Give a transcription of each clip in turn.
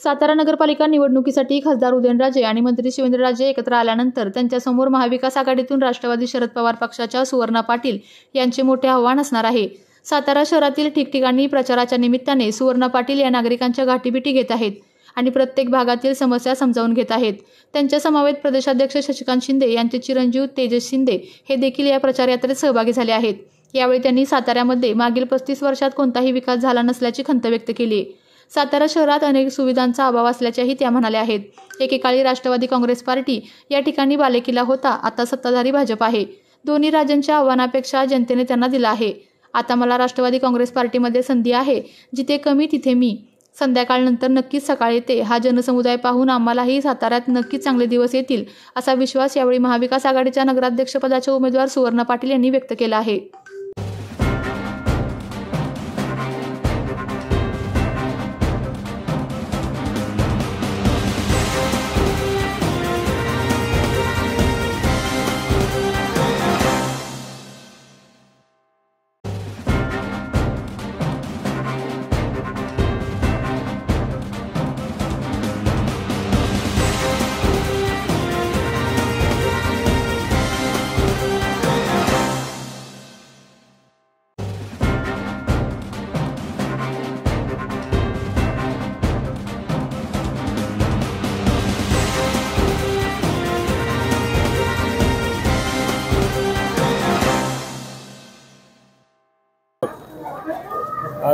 सातारा नगरपालिका निवडणुकीसाठी खासदार उदयनराजे आणि मंत्री शिवेंद्रराजे एकत्र आल्यानंतर त्यांच्यासमोर महाविकास आघाडीतून राष्ट्रवादी शरद पवार पक्षाच्या सुवर्णा पाटील यांचे मोठे आव्हान असणार आहे। सातारा शहरातील ठिकठिकाणी प्रचाराच्या निमित्ताने सुवर्णा पाटील या नागरिकांच्या गाठीभेटी घेत आहेत आणि प्रत्येक भागातील समस्या समजावून घेत आहेत। त्यांच्या समवेत प्रदेशाध्यक्ष शशिकांत शिंदे यांचे चिरंजीव तेजस शिंदे हे देखील या प्रचार यात्रेत सहभागी झाले आहेत। यावेळी त्यांनी साताऱ्यामध्ये मागील 35 वर्षात कोणताही विकास झाला नसल्याची खंत व्यक्त केली। सातारा शहरात अनेक सुविधांचा अभाव असल्याचेही त्या म्हणाल्या आहेत। एकेकाळी राष्ट्रवादी काँग्रेस पार्टी या ठिकाणी बालेकिल्ला होता, आता सत्ताधारी भाजप आहे। दोन्ही राज्यांच्या आव्हानापेक्षा जनतेने त्यांना दिला आहे। आता मला राष्ट्रवादी काँग्रेस पार्टीमध्ये संधी आहे, जिथे कमी तिथे मी। संध्याकाळनंतर नक्कीच सकाळी येते। हा जनसमुदाय पाहून आम्हालाही साताऱ्यात नक्कीच चांगले दिवस येतील, असा विश्वास यावेळी महाविकास आघाडीच्या नगराध्यक्षपदाचे उमेदवार सुवर्णा पाटील यांनी व्यक्त केला आहे।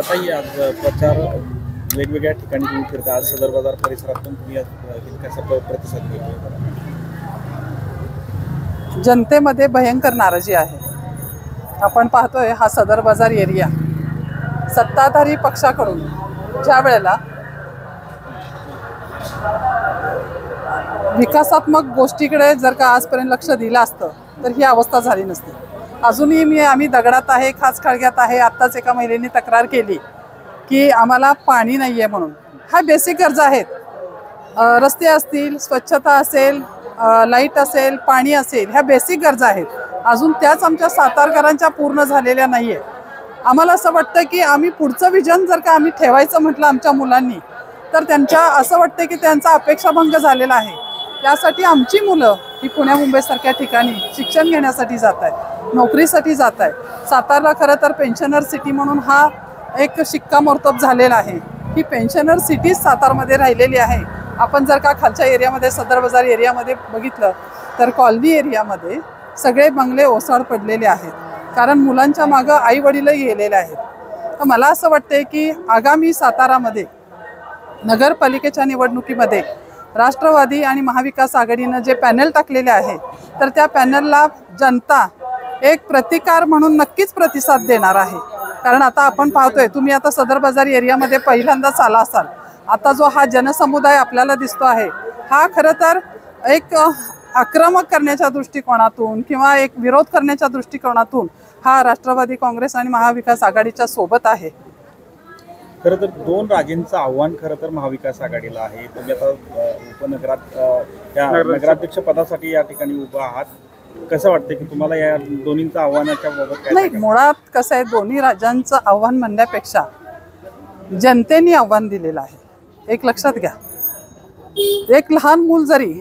ताई, आज प्रचार वेगवेगळ्या ठिकाणी तुम्ही फिरता। आज सदर बाजार परिसरातून तुम्ही कसा प्रतिसाद मिळतो? जनतेमध्ये भयंकर नाराजी आहे। आपण पाहतोय हा सदर बाजार एरिया सत्ताधारी पक्षाकडून ज्या वेळेला विकासात्मक गोष्टीकडे जर का आजपर्यंत लक्ष दिलं असतं तर ही अवस्था झाली नसती। अजूनही आम्ही दगडात आहे, खास खळग्यात आहे। आत्ताच एका महिलेने तक्रार केली की आम्हाला पाणी नाही आहे म्हणून। हा बेसिक गरजा आहेत। रस्ते असतील, स्वच्छता असेल, लाईट असेल, पाणी असेल, ह्या बेसिक गरजा आहेत। अजून त्याच आमच्या सातारकरांच्या पूर्ण झालेल्या नाही आहे। आम्हाला असं वाटतं की आम्ही पुढचं विजन जर का आम्ही ठेवायचं म्हटलं आमच्या मुलांनी, तर त्यांच्या असं वाटतं की त्यांचा अपेक्षाभंग झालेला आहे। त्यासाठी आमची मुलं ही पुण्या मुंबईसारख्या ठिकाणी शिक्षण घेण्यासाठी जात आहेत, नोकरीसाठी जात आहेत। सातारला खरं तर पेन्शनर सिटी म्हणून हा एक शिक्कामोर्तब झालेला आहे। ही पेन्शनर सिटीज सातारमध्ये राहिलेली आहे। आपण जर का खालच्या एरियामध्ये सदर बाजार एरियामध्ये बघितलं तर कॉलनी एरियामध्ये सगळे बंगले ओसाड पडलेले आहेत, कारण मुलांच्या मागं आई वडीलही गेलेले आहेत। तर मला असं वाटते की आगामी सातारामध्ये नगरपालिकेच्या निवडणुकीमध्ये राष्ट्रवादी आणि महाविकास आघाडीनं जे पॅनल टाकलेले आहे, तर त्या पॅनलला जनता एक प्रतिकार म्हणून नक्कीच प्रतिसाद देणार आहे। कारण आता आपण पाहतोय, तुम्ही आता सदर बाजार एरियामध्ये पहिल्यांदाच आला असाल, आता जो हा जनसमुदाय आपल्याला दिसतो आहे, हा खरं तर एक आक्रमक करण्याच्या दृष्टिकोनातून किंवा एक विरोध करण्याच्या दृष्टिकोनातून हा राष्ट्रवादी काँग्रेस आणि महाविकास आघाडीच्या सोबत आहे। खरं तर दोन राजेंचं आव्हान खरं तर महाविकास आघाडीला आहे। तुम्ही आता नगराध्यक्ष पदासाठी या ठिकाणी उभा आहात। कसं वाटतं की तुम्हाला या दोन्हींच्या आव्हानाच्या बाबत काय? नाही, मुळात कसं आहे, दोन्ही राज्यांचं आव्हान म्हणण्यापेक्षा जनतेने आव्हान दिलेलं आहे। एक लक्षात घ्या, एक लहान मूल जरी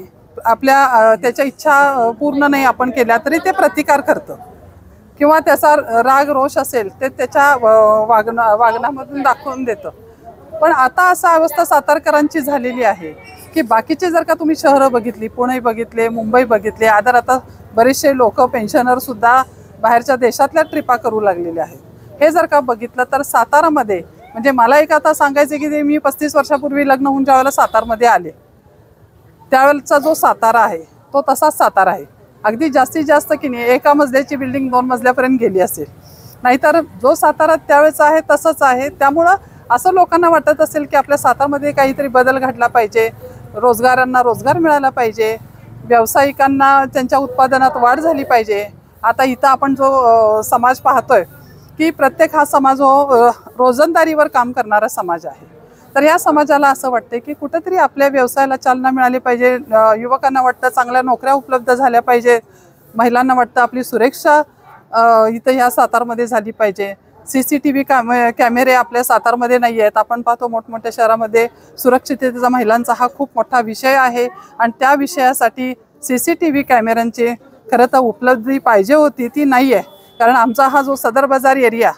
आपल्या त्याच्या इच्छा पूर्ण नाही आपण केल्या तरी ते प्रतिकार करतं किंवा त्याचा राग रोष असेल ते त्याच्या वागण्यामधून दाखवून देतं। पण आता असा अवस्था सातारकरांची झालेली आहे की बाकीचे जर का तुम्ही शहरं बघितली, पुणे बघितले, मुंबई बघितले, आता बरेचसे लोक पेन्शनर सुद्धा बाहेरच्या देशातल्या ट्रिपा करू लागलेले आहेत। हे जर का बघितलं तर सातारामध्ये म्हणजे मला एक आता सांगायचं की मी 35 वर्षापूर्वी लग्न होऊन ज्यावेळेला सातारमध्ये आले, त्यावेळेचा जो सातारा आहे तो तसाच सातारा आहे। अगदी जास्तीत जास्त की नाही एका मजल्याची बिल्डिंग 2 मजल्यापर्यंत गेली असेल, नाहीतर जो सातारा त्यावेळेचा आहे तसंच आहे। त्यामुळं असं लोकांना वाटत असेल की आपल्या सातारमध्ये काहीतरी बदल घडला पाहिजे, रोजगारांना रोजगार मिळाला पाहिजे, व्यावसायिकांना त्यांच्या उत्पादनात वाढ झाली पाहिजे। आता इथं आपण जो समाज पाहतोय की प्रत्येक हा समाज रोजंदारीवर काम करणारा समाज आहे। तर या समाजाला असं वाटते की कुठेतरी आपल्या व्यवसायाला चालना मिळाली पाहिजे। युवकांना वाटतं चांगल्या नोकऱ्या उपलब्ध झाल्या पाहिजे, महिलांना वाटतं आपली सुरक्षा इथं ह्या सातारमध्ये झाली पाहिजे। CCTV कॅमेरे आपल्या सातारमध्ये नाही आहेत. आपण पाहतो मोठमोठ्या शहरामध्ये सुरक्षिततेचा महिलांचा हा खूप मोठा विषय आहे आणि त्या विषयासाठी CCTV कॅमेऱ्यांची खरं तर उपलब्धी पाहिजे होती, ती नाही आहे. कारण आमचा हा जो सदर बाजार एरिया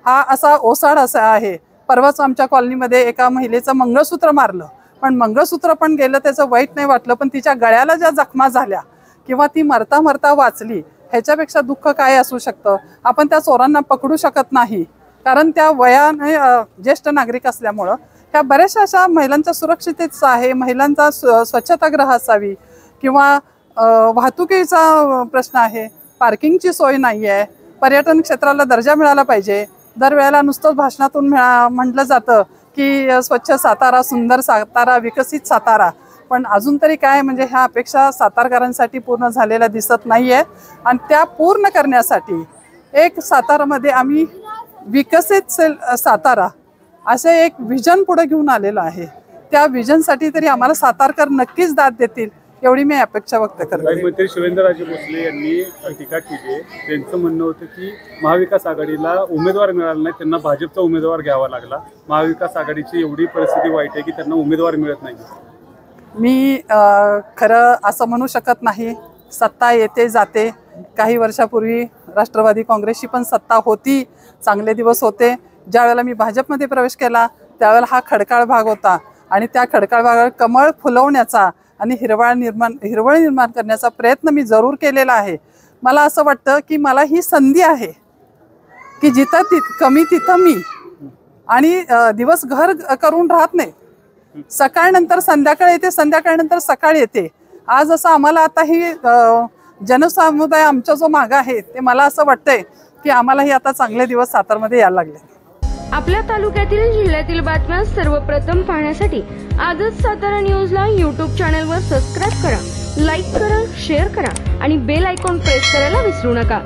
हा असा ओसाड असा आहे. परवाच आमच्या कॉलनीमध्ये एका महिलेचं मंगळसूत्र मारलं, पण मंगळसूत्र पण गेलं, त्याचं वाईट नाही वाटलं, पण तिच्या गळ्याला ज्या जखमा झाल्या किंवा ती मरता मरता वाचली, ह्याच्यापेक्षा दुःख काय असू शकतं. आपण त्या चोरांना पकडू शकत नाही, कारण त्या वयाने ज्येष्ठ नागरिक असल्यामुळं ह्या बऱ्याचशा अशा महिलांच्या सुरक्षिततेचं आहे. महिलांचा स्वच्छतागृह असावी किंवा वाहतुकीचा प्रश्न आहे, पार्किंगची सोय नाही आहे, पर्यटन क्षेत्राला दर्जा मिळाला पाहिजे. दरवेळेला नुसतंच भाषणातून म्हटलं जातं की स्वच्छ सातारा, सुंदर सातारा, विकसित सातारा, पण अजून तरी काय म्हणजे ह्या अपेक्षा सातारकरांसाठी पूर्ण झालेल्या दिसत नाही आहे. आणि त्या पूर्ण करण्यासाठी एक सातारामध्ये आम्ही विकसित सातारा असे एक विजन पुढे घेऊन आलेलं आहे. त्या विजनसाठी तरी आम्हाला सातारकर नक्कीच दाद देतील एवढी मी अपेक्षा व्यक्त करते. मंत्री शिवेंद्रराजे भोसले यांनी टीका केली आहे. त्यांचं म्हणणं होतं की महाविकास आघाडीला उमेदवार मिळाला नाही, त्यांना भाजपचा उमेदवार घ्यावा लागला. महाविकास आघाडीची एवढी परिस्थिती वाईट आहे की त्यांना उमेदवार मिळत नाही. मी खरं असं म्हणू शकत नाही. सत्ता येते जाते. काही वर्षापूर्वी राष्ट्रवादी काँग्रेसची पण सत्ता होती, चांगले दिवस होते. ज्या वेळेला मी भाजपमध्ये प्रवेश केला त्यावेळेला हा खडकाळ भाग होता आणि त्या खडकाळ भागावर कमळ फुलवण्याचा आणि हिरवळ निर्माण करण्याचा प्रयत्न मी जरूर केलेला आहे. मला असं वाटतं की मला ही संधी आहे की जिथं कमी तिथं मी, आणि दिवस घर करून राहत नाही. सकाळ नंतर संध्याकाळ येते, संध्याकाळनंतर सकाळ येते. आज असं आम्हाला आता ही जनसमुदाय आमचा जो माग आहे ते मला असं वाटतंय की आम्हालाही आता चांगले दिवस सातारमध्ये यायला लागले. आपल्या तालुक्यातील जिल्ह्यातील बातम्या सर्वप्रथम पाहण्यासाठी आजच सातारा न्यूजला YouTube चॅनलवर सबस्क्राईब करा, लाईक करा, शेअर करा आणि बेल आयकॉन प्रेस करायला विसरू नका.